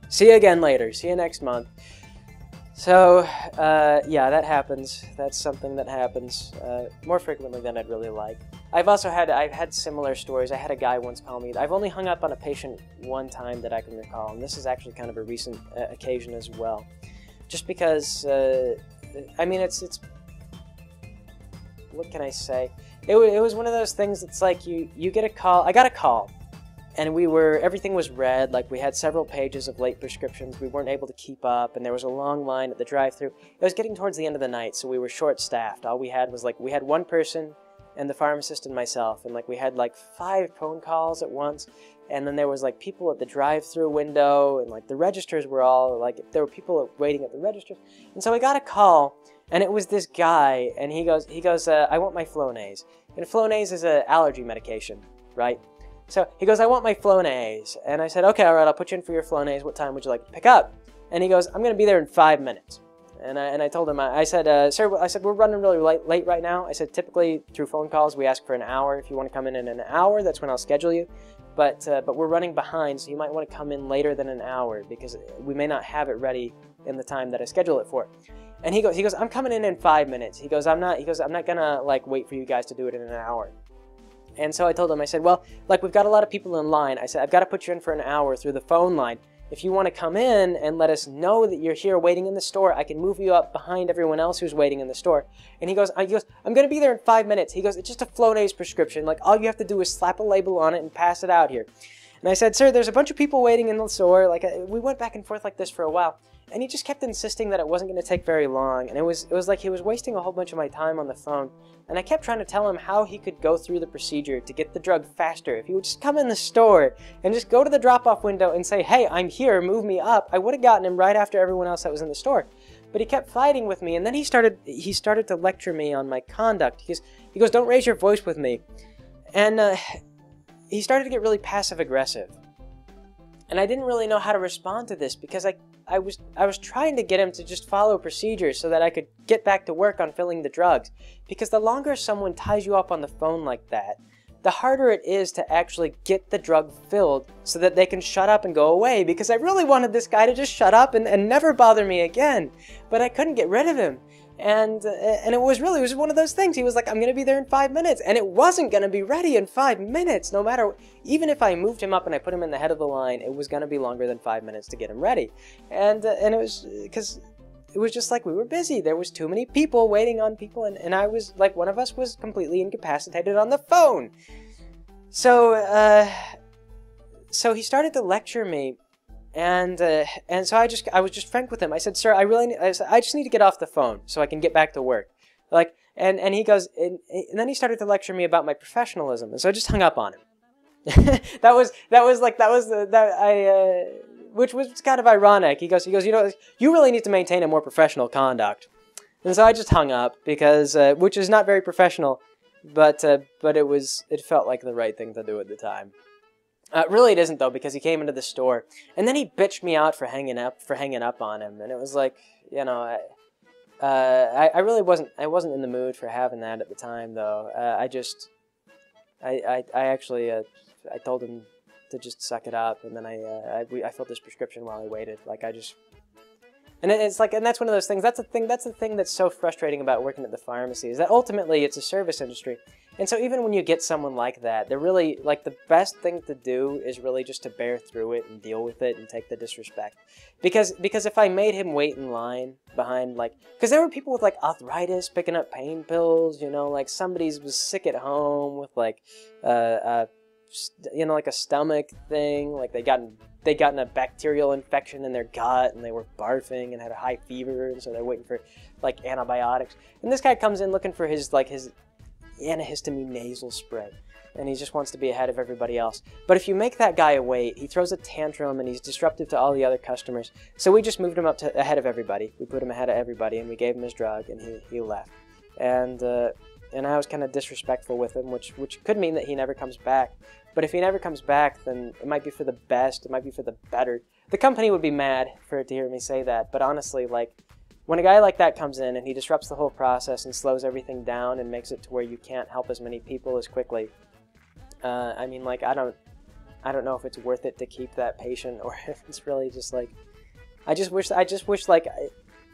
see you again later, see you next month. So yeah, that happens. That's something that happens more frequently than I'd really like. I've had similar stories. I had a guy once call me. I've only hung up on a patient one time that I can recall, and this is actually kind of a recent occasion as well. Just because, I mean, it's what can I say? It was one of those things. It's like you get a call. I got a call, and everything was red. Like, we had several pages of late prescriptions. We weren't able to keep up, and there was a long line at the drive-thru. It was getting towards the end of the night, so we were short-staffed. All we had was, like, we had one person and the pharmacist and myself, and, like, we had, like, 5 phone calls at once, and then there was, like, people at the drive-thru window, and, like, the registers were all, like, there were people waiting at the registers. And so I got a call, and it was this guy, and he goes, I want my Flonase. And Flonase is an allergy medication, right? So he goes, I want my Flonase. And I said, okay, all right, I'll put you in for your Flonase. What time would you like to pick up? And he goes, I'm going to be there in 5 minutes. And I told him, I said, sir, we're running really late right now. I said, typically through phone calls, we ask for an hour. If you want to come in an hour, that's when I'll schedule you. But we're running behind, so you might want to come in later than an hour because we may not have it ready in the time that I schedule it for. And he goes, I'm coming in 5 minutes. He goes, I'm not gonna, like, wait for you guys to do it in an hour. And so I told him, I said, well, like, we've got a lot of people in line. I said, I've got to put you in for an hour through the phone line. If you want to come in and let us know that you're here waiting in the store, I can move you up behind everyone else who's waiting in the store. And he goes, I'm going to be there in 5 minutes. He goes, it's just a Flonase prescription. Like, all you have to do is slap a label on it and pass it out here. And I said, sir, there's a bunch of people waiting in the store. Like, we went back and forth like this for a while. And he just kept insisting that it wasn't going to take very long. And it was like he was wasting a whole bunch of my time on the phone. And I kept trying to tell him how he could go through the procedure to get the drug faster. If he would just come in the store and just go to the drop-off window and say, hey, I'm here, move me up, I would have gotten him right after everyone else that was in the store. But he kept fighting with me. And then he started to lecture me on my conduct. He goes, don't raise your voice with me. And he started to get really passive-aggressive. And I didn't really know how to respond to this because I was trying to get him to just follow procedures so that I could get back to work on filling the drugs. Because the longer someone ties you up on the phone like that, the harder it is to actually get the drug filled so that they can shut up and go away, because I really wanted this guy to just shut up and never bother me again, but I couldn't get rid of him. And it was one of those things. He was like, I'm going to be there in 5 minutes. And it wasn't going to be ready in 5 minutes, no matter, even if I moved him up and I put him in the head of the line, it was going to be longer than 5 minutes to get him ready. And it was, because it was just like we were busy. There was too many people waiting on people. And I was, like, one of us was completely incapacitated on the phone. So he started to lecture me. And so I was just frank with him. I said, sir, I just need to get off the phone so I can get back to work. Like, and he goes, and then he started to lecture me about my professionalism. And so I just hung up on him. Which was kind of ironic. He goes, you know, you really need to maintain a more professional conduct. And so I just hung up because, which is not very professional, but it felt like the right thing to do at the time. Really it isn't, though, because he came into the store, and then he bitched me out for hanging up on him, and it was like, you know, I really wasn't in the mood for having that at the time, though. I told him to just suck it up, and then I filled his prescription while I waited. Like, and it's like, and that's one of those things. That's the thing that's so frustrating about working at the pharmacy, is that ultimately it's a service industry. And so even when you get someone like that, they're really, like, the best thing to do is really just to bear through it and deal with it and take the disrespect. Because if I made him wait in line behind, like, because there were people with, like, arthritis picking up pain pills, you know, like somebody was sick at home with, like, you know, like a stomach thing, like they'd gotten a bacterial infection in their gut and they were barfing and had a high fever, and so they're waiting for, like, antibiotics. And this guy comes in looking for his antihistamine nasal spray, and he just wants to be ahead of everybody else. But if you make that guy wait, he throws a tantrum and he's disruptive to all the other customers. So we just moved him up to ahead of everybody. We put him ahead of everybody, and we gave him his drug, and he left. And I was kind of disrespectful with him, which could mean that he never comes back. But if he never comes back, then it might be for the best. It might be for the better. The company would be mad to hear me say that. But honestly, like, when a guy like that comes in and he disrupts the whole process and slows everything down and makes it to where you can't help as many people as quickly, I mean, like, I don't know if it's worth it to keep that patient, or if it's really just like, I just wish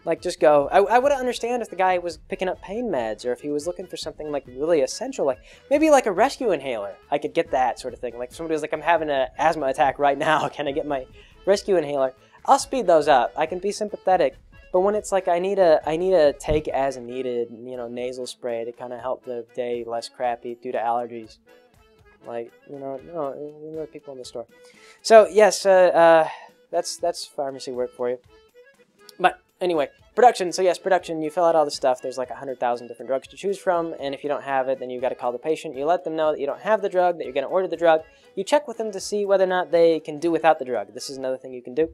like, just go. I would understand if the guy was picking up pain meds, or if he was looking for something, like, really essential, like maybe like a rescue inhaler. I could get that sort of thing. Like, if somebody was like, I'm having an asthma attack right now, can I get my rescue inhaler? I'll speed those up. I can be sympathetic. But when it's like I need a take as needed, you know, nasal spray to kind of help the day less crappy due to allergies, like, you know, people in the store. So yes, that's pharmacy work for you. But anyway, production. So yes, production. You fill out all the stuff. There's like 100,000 different drugs to choose from, and if you don't have it, then you've got to call the patient. You let them know that you don't have the drug, that you're going to order the drug. You check with them to see whether or not they can do without the drug. This is another thing you can do.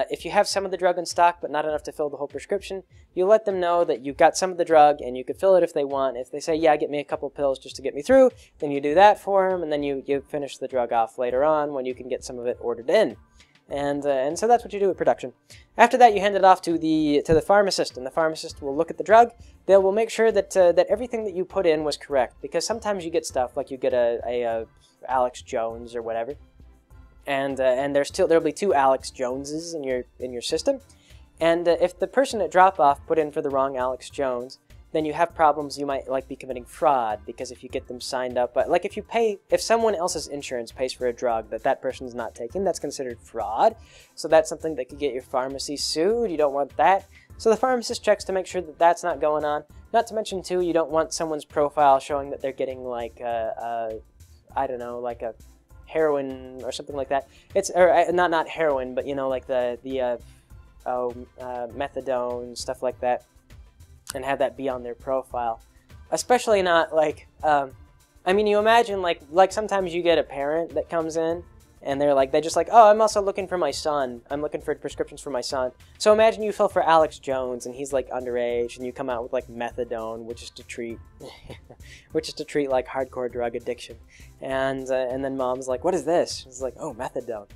If you have some of the drug in stock but not enough to fill the whole prescription, you let them know that you've got some of the drug and you could fill it if they want. If they say, yeah, get me a couple pills just to get me through, then you do that for them, and then you finish the drug off later on when you can get some of it ordered in. And so that's what you do with production. After that, you hand it off to the pharmacist, and the pharmacist will look at the drug. They will make sure that that everything that you put in was correct, because sometimes you get stuff like you get a Alex Jones or whatever. And there'll be 2 Alex Joneses in your system, and if the person at drop-off put in for the wrong Alex Jones, then you have problems. You might, like, be committing fraud, because if you get them signed up, but like if someone else's insurance pays for a drug that person's not taking, that's considered fraud. So that's something that could get your pharmacy sued. You don't want that. So the pharmacist checks to make sure that that's not going on. Not to mention, too, you don't want someone's profile showing that they're getting, like, I don't know, like a heroin or something like that. It's not heroin, but, you know, like the methadone, stuff like that, and have that be on their profile. Especially not like, I mean, you imagine like sometimes you get a parent that comes in and they're just like, oh, I'm also looking for my son. I'm looking for prescriptions for my son. So imagine you fill for Alex Jones and he's like underage, and you come out with like methadone, which is to treat like hardcore drug addiction. And then mom's like, what is this? It's like, oh, methadone.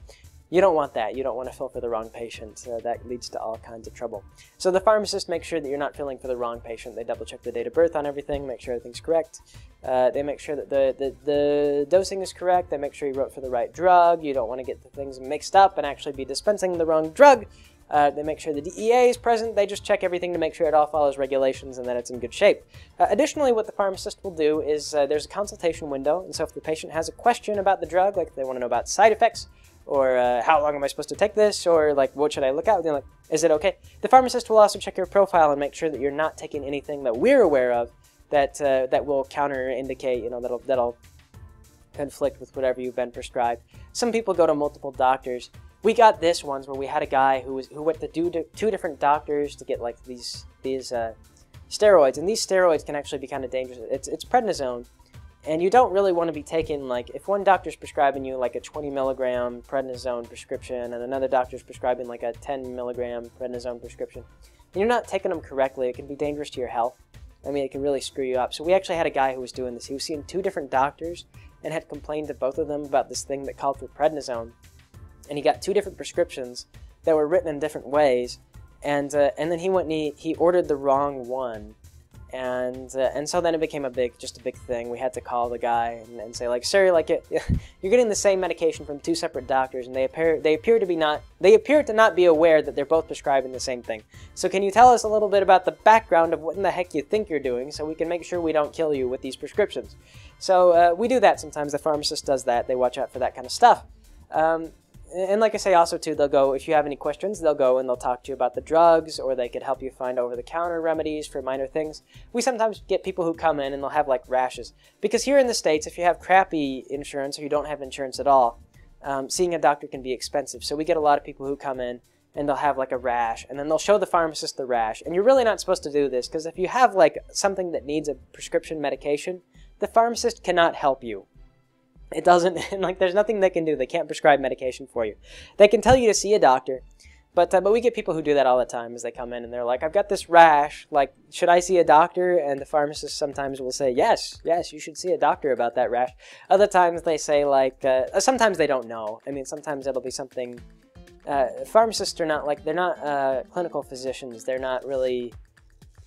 You don't want that. You don't want to fill for the wrong patient. That leads to all kinds of trouble. So the pharmacist makes sure that you're not filling for the wrong patient. They double check the date of birth on everything, make sure everything's correct. They make sure that the dosing is correct. They make sure you wrote for the right drug. You don't want to get the things mixed up and actually be dispensing the wrong drug. They make sure the DEA is present. They just check everything to make sure it all follows regulations and that it's in good shape. Additionally, what the pharmacist will do is there's a consultation window, and so if the patient has a question about the drug, like they want to know about side effects, or how long am I supposed to take this, or like what should I look out? They're like, is it okay? The pharmacist will also check your profile and make sure that you're not taking anything that we're aware of that that will counter-indicate, you know, that'll conflict with whatever you've been prescribed. Some people go to multiple doctors. We got this once where we had a guy who went to two different doctors to get like these steroids, and these steroids can actually be kind of dangerous. It's prednisone. And you don't really want to be taking, like, if one doctor's prescribing you like a 20 milligram prednisone prescription and another doctor's prescribing like a 10 milligram prednisone prescription, and you're not taking them correctly, it can be dangerous to your health. I mean, it can really screw you up. So we actually had a guy who was doing this. He was seeing two different doctors and had complained to both of them about this thing that called for prednisone. And he got two different prescriptions that were written in different ways. And then he went and he ordered the wrong one. And so then it became just a big thing. We had to call the guy and say, like, sir, like, you're getting the same medication from two separate doctors, and they appear to not be aware that they're both prescribing the same thing. So can you tell us a little bit about the background of what in the heck you think you're doing, so we can make sure we don't kill you with these prescriptions? So we do that sometimes. The pharmacist does that. They watch out for that kind of stuff. And like I say, also, too, they'll go, if you have any questions, they'll go and they'll talk to you about the drugs, or they could help you find over-the-counter remedies for minor things. We sometimes get people who come in and they'll have, like, rashes. Because here in the States, if you have crappy insurance or you don't have insurance at all, seeing a doctor can be expensive. So we get a lot of people who come in and they'll have, like, a rash, and then they'll show the pharmacist the rash. And you're really not supposed to do this, because if you have, like, something that needs a prescription medication, the pharmacist cannot help you. It doesn't, like, there's nothing they can do. They can't prescribe medication for you. They can tell you to see a doctor, but we get people who do that all the time as they come in and they're like, I've got this rash, like, should I see a doctor? And the pharmacist sometimes will say, yes, you should see a doctor about that rash. Other times they say, like, sometimes they don't know. I mean, sometimes it'll be something, pharmacists are not, like, they're not clinical physicians. They're not really...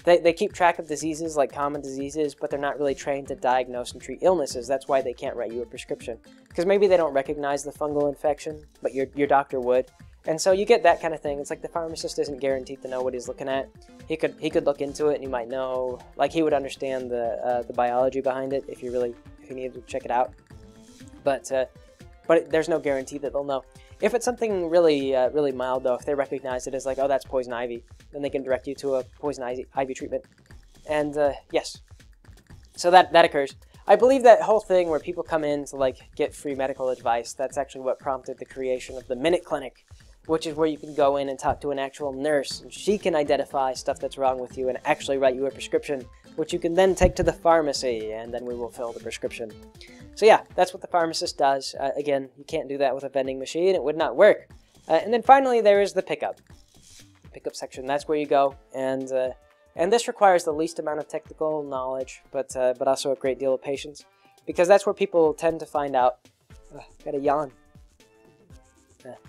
They keep track of diseases, like common diseases, but they're not really trained to diagnose and treat illnesses. That's why they can't write you a prescription. Because maybe they don't recognize the fungal infection, but your doctor would. And so you get that kind of thing. It's like the pharmacist isn't guaranteed to know what he's looking at. He could look into it, and he might know, like, he would understand the biology behind it if you needed to check it out. But there's no guarantee that they'll know. If it's something really really mild, though, if they recognize it as like, oh, that's poison ivy, then they can direct you to a poison ivy treatment. And yes, so that occurs. I believe that whole thing where people come in to, like, get free medical advice, that's actually what prompted the creation of the Minute Clinic, which is where you can go in and talk to an actual nurse, and she can identify stuff that's wrong with you and actually write you a prescription, which you can then take to the pharmacy, and then we will fill the prescription. So yeah, that's what the pharmacist does. Again, you can't do that with a vending machine. It would not work. And then finally, there is the pickup section. That's where you go, and this requires the least amount of technical knowledge, but also a great deal of patience, because that's where people tend to find out. Got a yawn.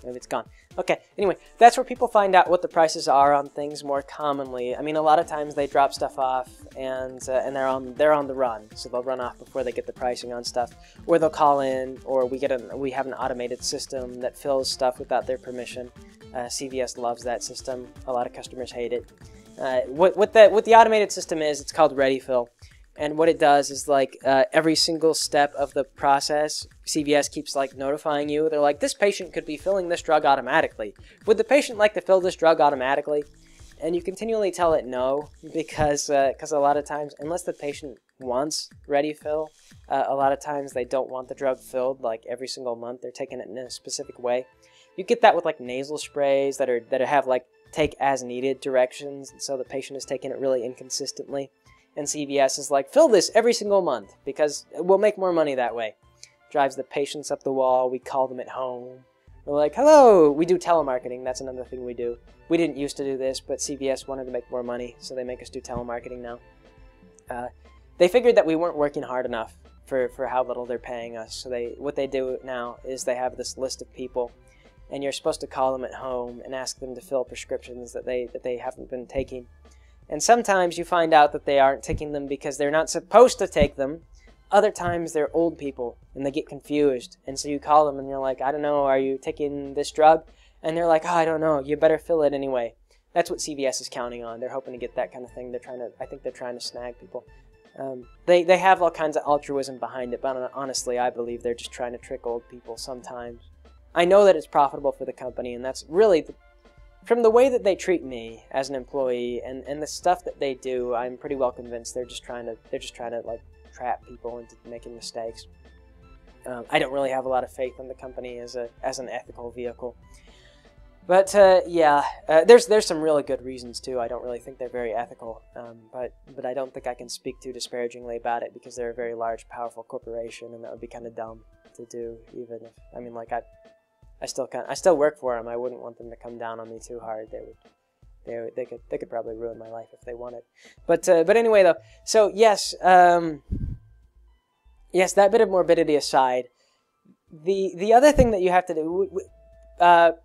Maybe it's gone. Okay, anyway, that's where people find out what the prices are on things more commonly. I mean, a lot of times they drop stuff off and they're on the run, so they'll run off before they get the pricing on stuff, or they'll call in, or we have an automated system that fills stuff without their permission. CVS loves that system. A lot of customers hate it. What the automated system is, it's called ReadyFill. And what it does is, like, every single step of the process, CVS keeps, like, notifying you. They're like, this patient could be filling this drug automatically. Would the patient like to fill this drug automatically? And you continually tell it no, because a lot of times, unless the patient wants ReadyFill, a lot of times they don't want the drug filled, like, every single month. They're taking it in a specific way. You get that with, like, nasal sprays that have, like, take as needed directions, so the patient is taking it really inconsistently. And CVS is like, fill this every single month, because we'll make more money that way. Drives the patients up the wall. We call them at home. We're like, hello. We do telemarketing. That's another thing we do. We didn't used to do this, but CVS wanted to make more money, so they make us do telemarketing now. They figured that we weren't working hard enough for how little they're paying us. So what they do now is they have this list of people, and you're supposed to call them at home and ask them to fill prescriptions that they haven't been taking. And sometimes you find out that they aren't taking them because they're not supposed to take them. Other times they're old people and they get confused. And so you call them and you're like, I don't know, are you taking this drug? And they're like, oh, I don't know, you better fill it anyway. That's what CVS is counting on. They're hoping to get that kind of thing. I think they're trying to snag people. They have all kinds of altruism behind it, but honestly, I believe they're just trying to trick old people sometimes. I know that it's profitable for the company, and that's really, from the way that they treat me as an employee and the stuff that they do, I'm pretty well convinced they're just trying to like trap people into making mistakes. I don't really have a lot of faith in the company as an ethical vehicle. But yeah, there's some really good reasons too. I don't really think they're very ethical, but I don't think I can speak too disparagingly about it because they're a very large, powerful corporation, and that would be kind of dumb to do. Even if I still work for them. I wouldn't want them to come down on me too hard. They could probably ruin my life if they wanted. But anyway though, so yes, yes, that bit of morbidity aside, the other thing that you have to do.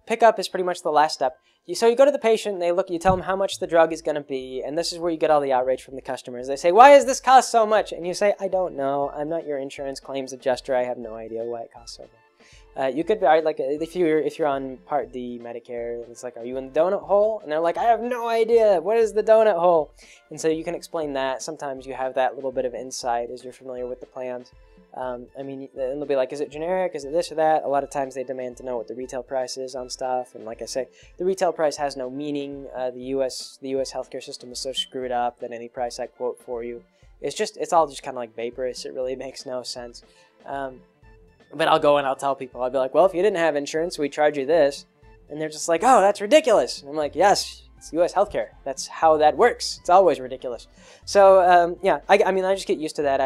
Pickup is pretty much the last step. So you go to the patient, you tell them how much the drug is going to be, and this is where you get all the outrage from the customers. They say, why does this cost so much? And you say, I don't know. I'm not your insurance claims adjuster. I have no idea why it costs so much. You could be like, if you're on Part D Medicare, it's like, are you in the donut hole? And they're like, I have no idea. What is the donut hole? And so you can explain that. Sometimes you have that little bit of insight as you're familiar with the plans. And they'll be like, is it generic? Is it this or that? A lot of times they demand to know what the retail price is on stuff. And like I say, the retail price has no meaning. The U.S. healthcare system is so screwed up that any price I quote for you, it's all just kind of like vaporous. It really makes no sense. But I'll go and I'll tell people, I'll be like, well, if you didn't have insurance, we'd charge you this. And they're just like, oh, that's ridiculous. And I'm like, yes, it's U.S. healthcare. That's how that works. It's always ridiculous. So, yeah, I just get used to that.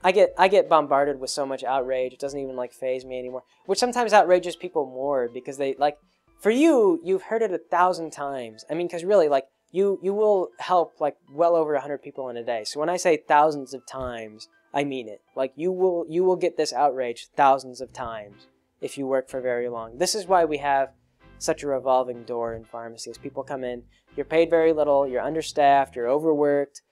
I get bombarded with so much outrage. It doesn't even like faze me anymore, which sometimes outrages people more because they like, for you've heard it 1,000 times. I mean, because really, like, you will help like well over 100 people in a day. So when I say thousands of times, I mean it. Like, you will get this outrage thousands of times if you work for very long. This is why we have such a revolving door in pharmacy. As people come in, you're paid very little, you're understaffed, you're overworked,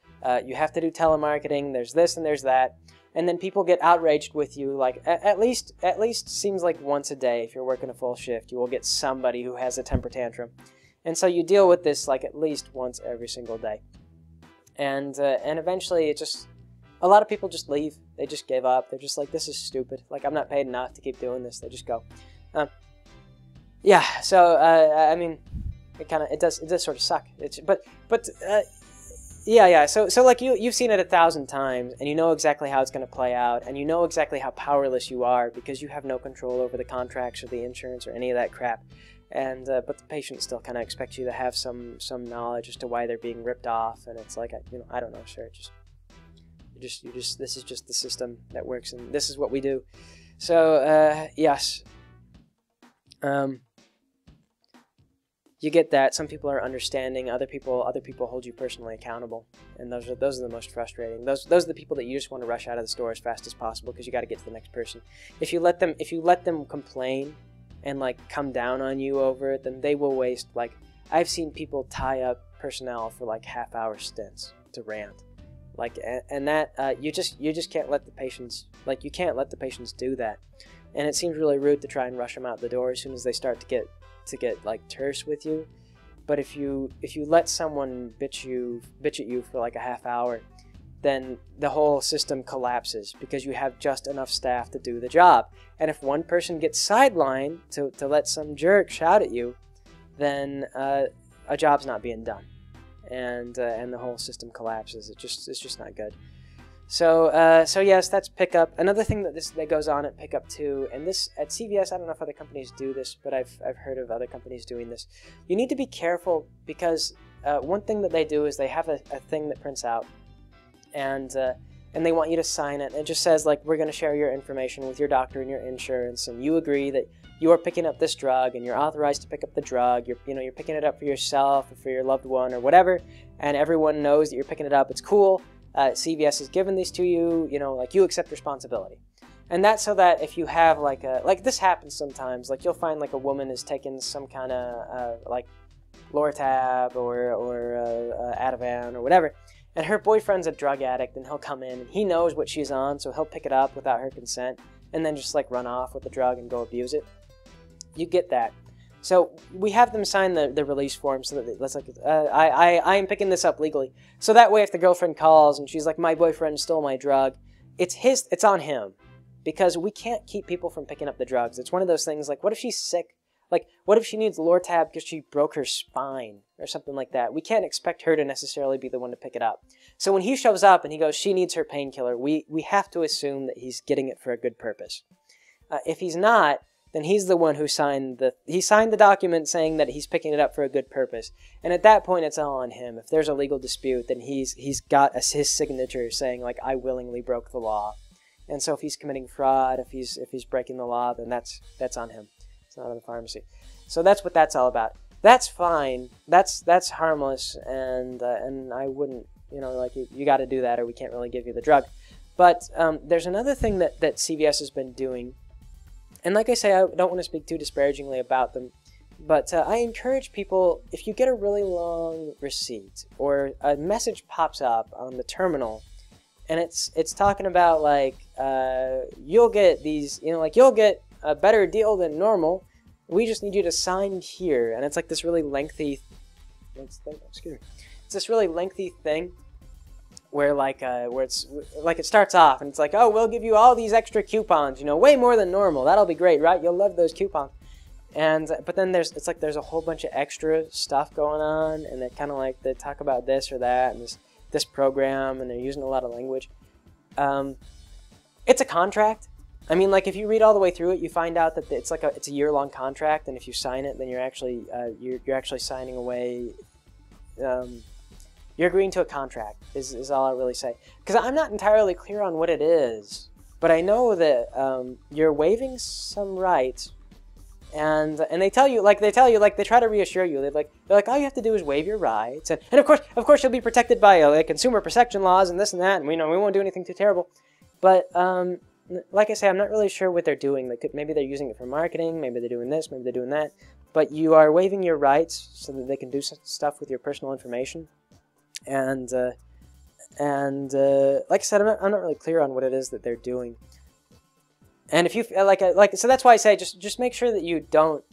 you have to do telemarketing, there's this and there's that. And then people get outraged with you, like, at least seems like once a day. If you're working a full shift, you will get somebody who has a temper tantrum. And so you deal with this, like, at least once every single day. And eventually a lot of people just leave. They just give up. They're just like, this is stupid. Like, I'm not paid enough to keep doing this. They just go. Yeah, so, I mean, it does sort of suck. Yeah. So like you've seen it 1,000 times, and you know exactly how it's going to play out, and you know exactly how powerless you are because you have no control over the contracts or the insurance or any of that crap. And but the patient still kind of expects you to have some knowledge as to why they're being ripped off, and it's like, I don't know, sir. This is just the system that works, and this is what we do. So yes. You get that. Some people are understanding. Other people hold you personally accountable, and those are the most frustrating. Those are the people that you just want to rush out of the store as fast as possible because you got to get to the next person. If you let them complain and like come down on you over it, then they will waste. Like, I've seen people tie up personnel for like half-hour stints to rant, like, and that you just can't let the patients do that, and it seems really rude to try and rush them out the door as soon as they start to get like terse with you. But if you let someone bitch at you for like a half hour, then the whole system collapses because you have just enough staff to do the job. And if one person gets sidelined to let some jerk shout at you, then a job's not being done, and the whole system collapses. It's just not good. So yes, that's pickup. Another thing that goes on at pickup too, and this at CVS, I don't know if other companies do this, but I've heard of other companies doing this. You need to be careful because one thing that they do is they have a thing that prints out, and they want you to sign it. And it just says like, we're going to share your information with your doctor and your insurance, and you agree that you are picking up this drug and you're authorized to pick up the drug. You're picking it up for yourself or for your loved one or whatever, and everyone knows that you're picking it up. It's cool. CVS has given these to you, like you accept responsibility. And that's so that if you have like this happens sometimes, like you'll find like a woman is taking some kind of like Lortab or Ativan or whatever, and her boyfriend's a drug addict, and he'll come in and he knows what she's on, so he'll pick it up without her consent and then just like run off with the drug and go abuse it. You get that. So we have them sign the release form so that let's like I am picking this up legally. So that way if the girlfriend calls and she's like, my boyfriend stole my drug, it's on him. Because we can't keep people from picking up the drugs. It's one of those things like, what if she's sick? Like, what if she needs Lortab because she broke her spine or something like that? We can't expect her to necessarily be the one to pick it up. So when he shows up and he goes, she needs her painkiller, we have to assume that he's getting it for a good purpose. If he's not, then he's the one who signed the document saying that he's picking it up for a good purpose. And at that point, it's all on him. If there's a legal dispute, then he's got his signature saying, like, I willingly broke the law. And so if he's committing fraud, if he's breaking the law, then that's on him. It's not on the pharmacy. So that's what that's all about. That's fine. That's harmless, and I wouldn't, like you got to do that, or we can't really give you the drug. But there's another thing that CVS has been doing, and like I say, I don't want to speak too disparagingly about them, but I encourage people, if you get a really long receipt or a message pops up on the terminal, and it's talking about like you'll get these, you'll get a better deal than normal. We just need you to sign here, and it's like this really lengthy. It's this really lengthy thing where it's like it starts off and it's like, oh, we'll give you all these extra coupons, way more than normal. That'll be great, right? You'll love those coupons. And but then there's a whole bunch of extra stuff going on, and they kind of like they talk about this or that and this program, and they're using a lot of language. It's a contract. I mean, like if you read all the way through it, you find out that it's a year-long contract, and if you sign it, then you're actually signing away. You're agreeing to a contract. Is all I really say, because I'm not entirely clear on what it is, but I know that you're waiving some rights. And they tell you, they try to reassure you. They're like, all you have to do is waive your rights, and of course you'll be protected by consumer protection laws and this and that, and we won't do anything too terrible. But like I say, I'm not really sure what they're doing. Maybe they're using it for marketing, maybe they're doing this, maybe they're doing that. But you are waiving your rights so that they can do stuff with your personal information. And like I said, I'm not really clear on what it is that they're doing. And if you so that's why I say just make sure that you don't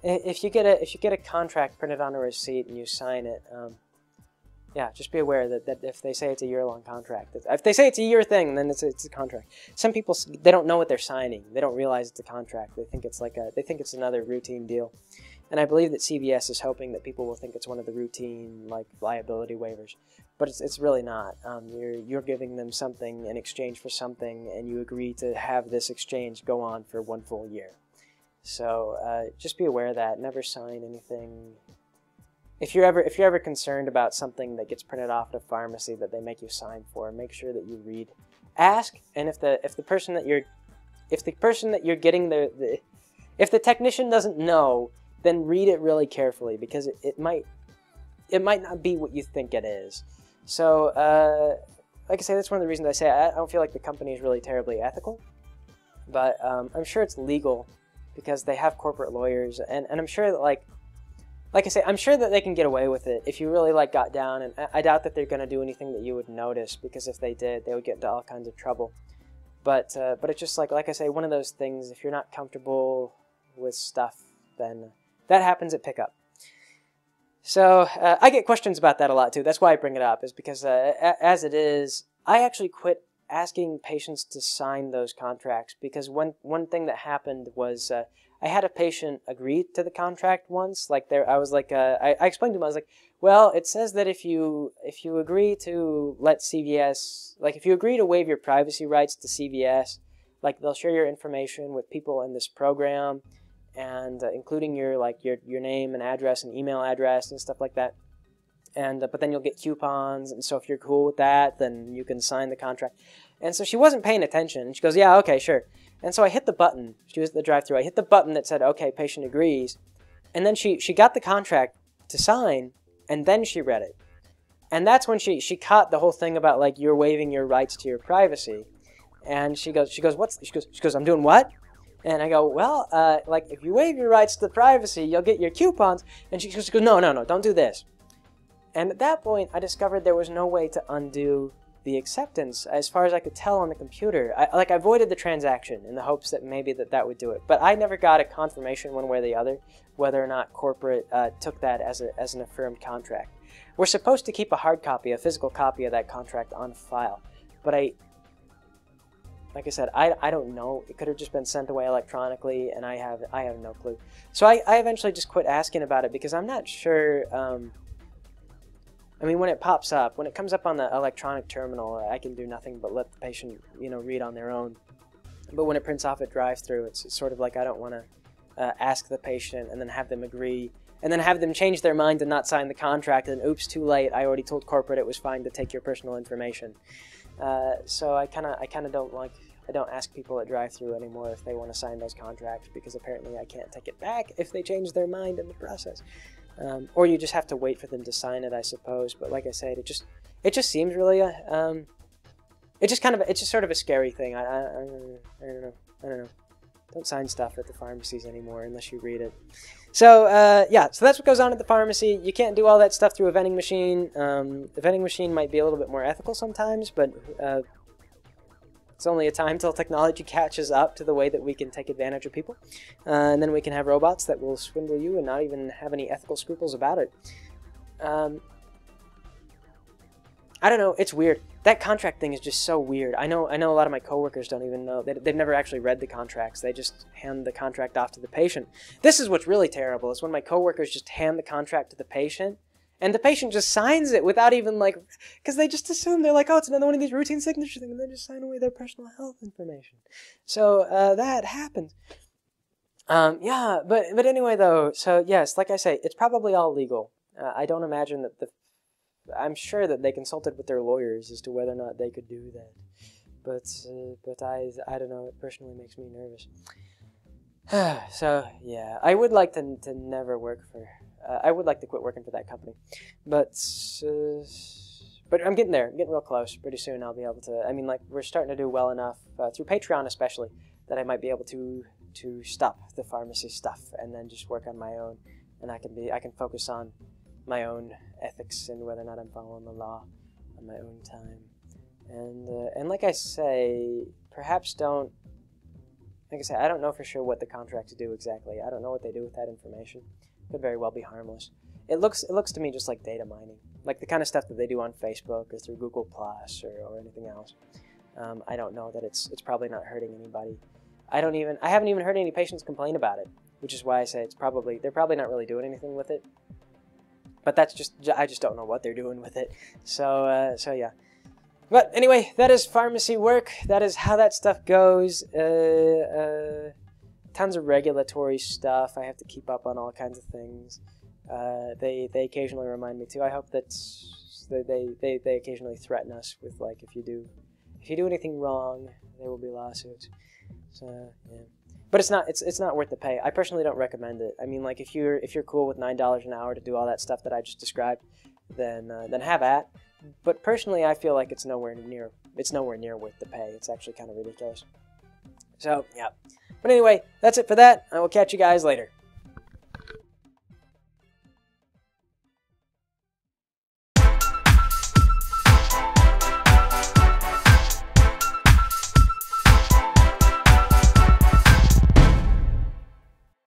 if you get a contract printed on a receipt and you sign it, yeah, just be aware that if they say it's a year-long contract, if they say it's a year thing, then it's a contract. Some people, they don't know what they're signing. They don't realize it's a contract. They think it's another routine deal. And I believe that CVS is hoping that people will think it's one of the routine liability waivers, but it's really not. You're giving them something in exchange for something, and you agree to have this exchange go on for 1 full year. So just be aware of that. Never sign anything. If you're ever concerned about something that gets printed off at a pharmacy that they make you sign for, make sure that you read, ask, and if the person that you're getting if the technician doesn't know, then read it really carefully, because it might not be what you think it is. So like I say, that's one of the reasons I say I don't feel like the company is really terribly ethical, but I'm sure it's legal because they have corporate lawyers, and I'm sure that like I say, I'm sure that they can get away with it if you really got down, and I doubt that they're going to do anything that you would notice, because if they did, they would get into all kinds of trouble. But it's just like I say, one of those things, if you're not comfortable with stuff, then that happens at pickup. So I get questions about that a lot too. That's why I bring it up, is because as it is, I actually quit asking patients to sign those contracts, because one thing that happened was I had a patient agree to the contract once. I explained to him, I was like, well, it says that if you agree to let CVS, if you agree to waive your privacy rights to CVS, they'll share your information with people in this program, and including your name and address and email address and stuff like that. And but then you'll get coupons, and so if you're cool with that, then you can sign the contract. And so she wasn't paying attention, and she goes, yeah, okay, sure. And so I hit the button. She was at the drive-thru. I hit the button that said, okay, patient agrees. And then she got the contract to sign, and then she read it. And that's when she caught the whole thing about you're waiving your rights to your privacy. And she goes, she goes, I'm doing what? And I go, well, like, if you waive your rights to privacy, you'll get your coupons. And she goes, no, don't do this. And at that point, I discovered there was no way to undo the acceptance, as far as I could tell on the computer. I avoided the transaction in the hopes that maybe that would do it. But I never got a confirmation one way or the other whether or not corporate took that as an affirmed contract. We're supposed to keep a hard copy, a physical copy of that contract on file. But like I said, I don't know. It could have just been sent away electronically, and I have no clue. So I eventually just quit asking about it because I'm not sure. I mean, when it pops up, when it comes up on the electronic terminal, I can do nothing but let the patient, read on their own. But when it prints off at drive-through, it's sort of like I don't want to ask the patient and then have them agree, and then have them change their mind and not sign the contract, and oops, too late. I already told corporate it was fine to take your personal information. So I kind of don't ask people at drive-thru anymore if they want to sign those contracts, because apparently I can't take it back if they change their mind in the process. Or you just have to wait for them to sign it, I suppose. But like I said, it just seems really it's just sort of a scary thing. I don't know. Don't sign stuff at the pharmacies anymore unless you read it. So, yeah, so that's what goes on at the pharmacy. You can't do all that stuff through a vending machine. The vending machine might be a little bit more ethical sometimes, but it's only a time till technology catches up to the way that we can take advantage of people. And then we can have robots that will swindle you and not even have any ethical scruples about it. I don't know, it's weird. That contract thing is just so weird. I know a lot of my coworkers don't even know. They've never actually read the contracts. They just hand the contract off to the patient. This is what's really terrible, is when my coworkers just hand the contract to the patient, and the patient just signs it without even, like, because they just assume, they're like, oh, it's another one of these routine signature things, and they just sign away their personal health information. So, that happens. Yeah, but anyway, though, so, yes, like I say, it's probably all legal. I don't imagine that I'm sure that they consulted with their lawyers as to whether or not they could do that. But I don't know, it personally makes me nervous. So, yeah, I would like to never work for... I would like to quit working for that company. But I'm getting there. I'm getting real close. Pretty soon I'll be able to... I mean, like, we're starting to do well enough, through Patreon especially, that I might be able to stop the pharmacy stuff and then just work on my own. And I can focus on my own ethics and whether or not I'm following the law on my own time. And like I say, perhaps don't... Like I say, I don't know for sure what the contracts do exactly. I don't know what they do with that information. Could very well be harmless. It looks to me just like data mining, like the kind of stuff that they do on Facebook or through Google Plus or anything else. I don't know that it's probably not hurting anybody. I haven't even heard any patients complain about it, which is why I say they're probably not really doing anything with it. But I just don't know what they're doing with it. So yeah. But anyway, that is pharmacy work. That is how that stuff goes. Tons of regulatory stuff. I have to keep up on all kinds of things. They occasionally remind me too. I hope that they occasionally threaten us with, like, if you do anything wrong, there will be lawsuits. So yeah. But it's not worth the pay. I personally don't recommend it. I mean, like, if you're cool with $9 an hour to do all that stuff that I just described, then have at. But personally, I feel like it's nowhere near worth the pay. It's actually kind of ridiculous. So yeah. But anyway, that's it for that. I will catch you guys later.